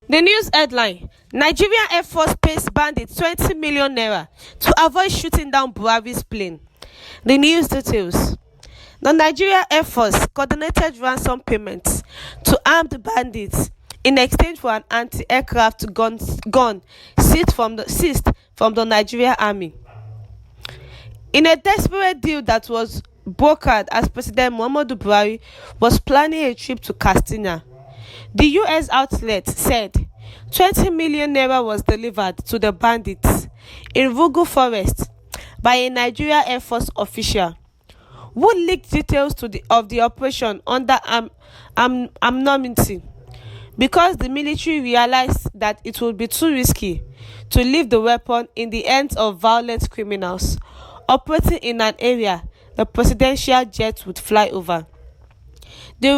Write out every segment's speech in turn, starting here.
The news headline: Nigerian Air Force pays bandits 20 million naira to avoid shooting down Buhari's plane. The news details: the Nigerian Air Force coordinated ransom payments to armed bandits in exchange for an anti-aircraft gun seized from the Nigerian Army. In a desperate deal that was brokered as President Muhammadu Buhari was planning a trip to Katsina, the US outlet said 20 million naira was delivered to the bandits in Rugu Forest by a Nigerian Air Force official, who leaked details of the operation under anonymity because the military realized that it would be too risky to leave the weapon in the hands of violent criminals operating in an area the presidential jet would fly over. The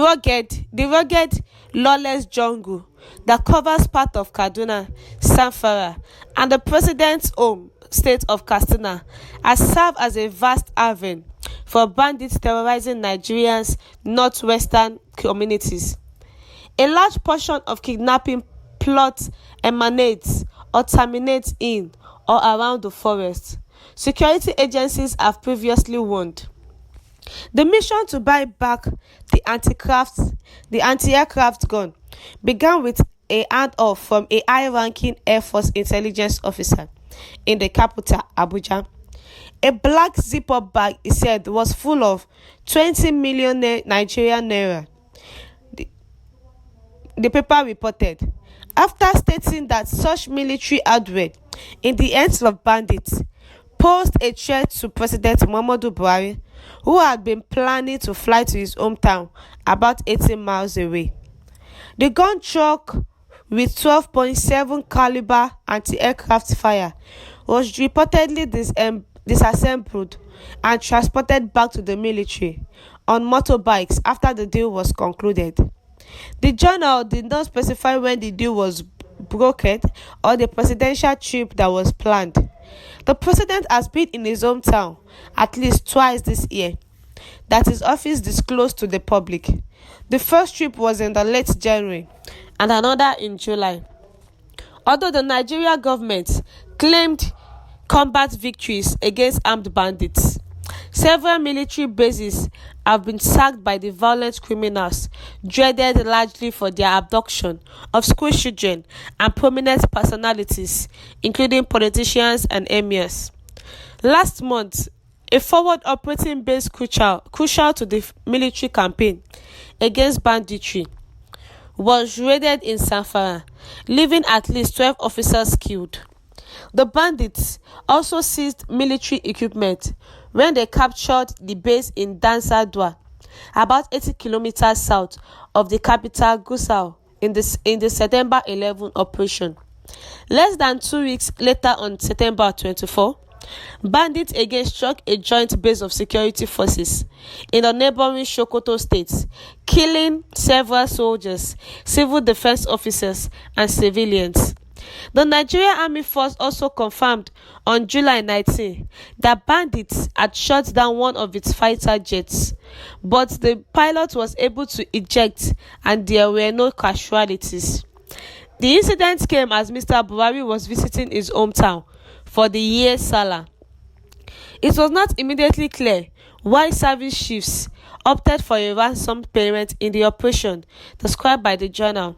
rugged, lawless jungle that covers part of Kaduna, Zamfara, and the president's home state of Katsina has served as a vast haven for bandits terrorizing Nigeria's northwestern communities. A large portion of kidnapping plots emanates or terminates in or around the forest. Security agencies have previously warned. The mission to buy back the anti-aircraft gun began with a handoff from a high-ranking Air Force intelligence officer in the capital, Abuja. A black zip-up bag, he said, was full of 20 million Nigerian naira. The paper reported, after stating that such military hardware in the hands of bandits posed a threat to President Muhammadu Buhari, who had been planning to fly to his hometown about 18 miles away. The gun truck with 12.7 caliber anti-aircraft fire was reportedly disassembled and transported back to the military on motorbikes after the deal was concluded. The journal did not specify when the deal was brokered or the presidential trip that was planned. The president has been in his hometown at least twice this year that his office disclosed to the public. The first trip was in the late January and another in July. Although the Nigerian government claimed combat victories against armed bandits, several military bases have been sacked by the violent criminals dreaded largely for their abduction of school children and prominent personalities, including politicians and emirs. Last month, a forward operating base crucial to the military campaign against banditry was raided in Zamfara, leaving at least 12 officers killed. The bandits also seized military equipment when they captured the base in Dansadwa, about 80 kilometers south of the capital Gusau, in the September 11 operation. Less than 2 weeks later, on September 24, bandits again struck a joint base of security forces in the neighboring Shøøt state, killing several soldiers, civil defense officers, and civilians. The Nigerian Army Force also confirmed on July 19 that bandits had shot down one of its fighter jets, but the pilot was able to eject and there were no casualties. The incident came as Mr. Buhari was visiting his hometown for the year Salah. It was not immediately clear why service chiefs opted for a ransom payment in the operation described by the journal.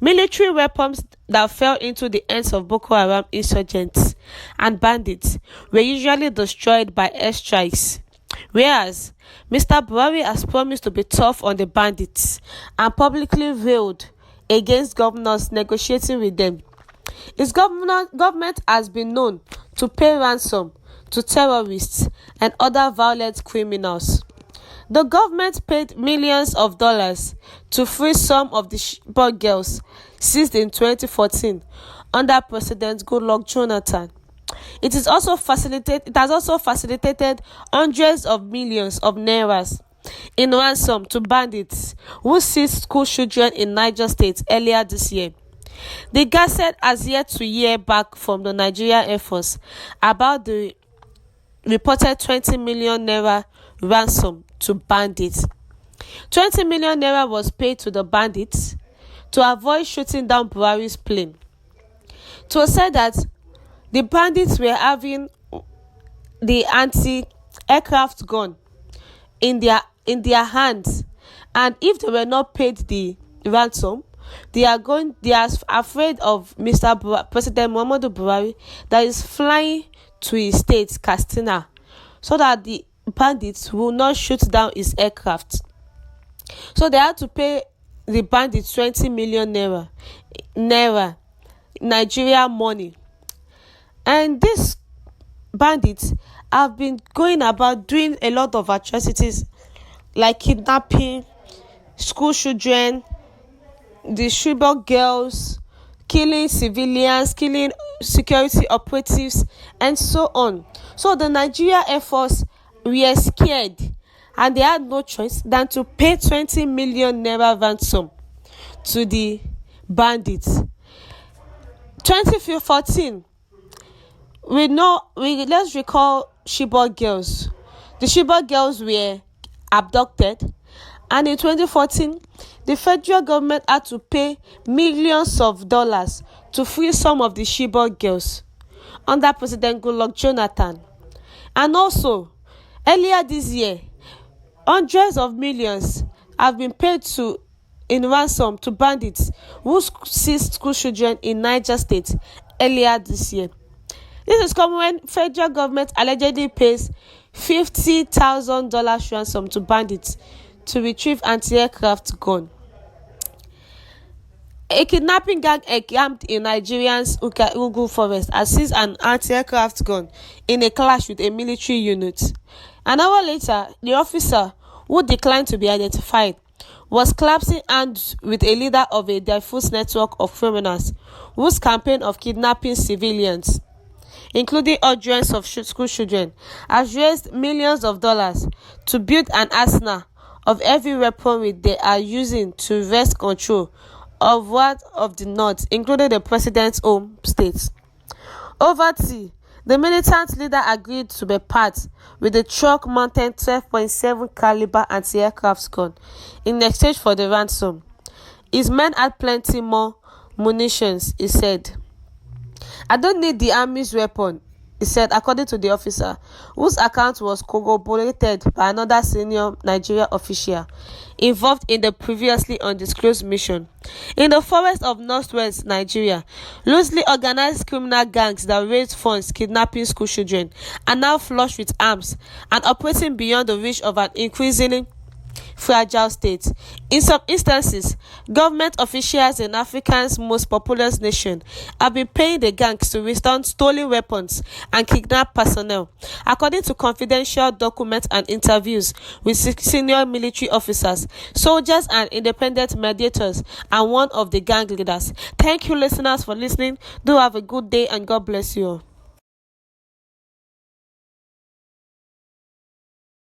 Military weapons that fell into the hands of Boko Haram insurgents and bandits were usually destroyed by airstrikes, whereas Mr. Buhari has promised to be tough on the bandits and publicly railed against governors negotiating with them. His government has been known to pay ransom to terrorists and other violent criminals. The government paid millions of dollars to free some of the Chibok girls seized in 2014 under President Goodluck Jonathan. It has also facilitated hundreds of millions of nairas in ransom to bandits who seized school children in Niger State earlier this year. The Gazette has yet to hear back from the Nigerian Air Force about the reported 20 million naira ransom to bandits. 20 million naira was paid to the bandits to avoid shooting down Buhari's plane. It was said that the bandits were having the anti-aircraft gun in their hands, and if they were not paid the ransom, they are afraid of President Muhammadu Buhari that is flying to his state, Katsina, so that the bandits will not shoot down his aircraft. So they had to pay the bandits 20 million naira, Nigeria money. And these bandits have been going about doing a lot of atrocities like kidnapping school children, the Chibok girls, killing civilians, killing security operatives, and so on. So the Nigeria Air Force were scared, and they had no choice than to pay 20 million naira ransom to the bandits. 2014, let's recall Chibok girls. The Chibok girls were abducted, and in 2014, the federal government had to pay millions of dollars to free some of the Chibok girls under President Goodluck Jonathan. And also, earlier this year, hundreds of millions have been paid in ransom to bandits who seized school children in Niger State earlier this year. This is coming when federal government allegedly pays $50,000 ransom to bandits to retrieve anti-aircraft gun. A kidnapping gang encamped in Nigeria's Ugu forest has seized an anti-aircraft gun in a clash with a military unit. An hour later, the officer, who declined to be identified, was clasping hands with a leader of a diffuse network of criminals whose campaign of kidnapping civilians, including hundreds of school children, has raised millions of dollars to build an arsenal of every weaponry they are using to wrest control of what of the north, including the president's home state. Over tea, the militant leader agreed to be part with the truck-mounted 12.7 caliber anti-aircraft gun in exchange for the ransom. His men had plenty more munitions, he said. "I don't need the army's weapon," he said, according to the officer, whose account was corroborated by another senior Nigeria official involved in the previously undisclosed mission. In the forest of northwest Nigeria, loosely organized criminal gangs that raise funds kidnapping school children are now flush with arms and operating beyond the reach of an increasingly fragile state. In some instances, government officials in Africa's most populous nation have been paying the gangs to return stolen weapons and kidnap personnel, according to confidential documents and interviews with senior military officers, soldiers, and independent mediators, and one of the gang leaders. Thank you, listeners, for listening. Do have a good day, and God bless you all.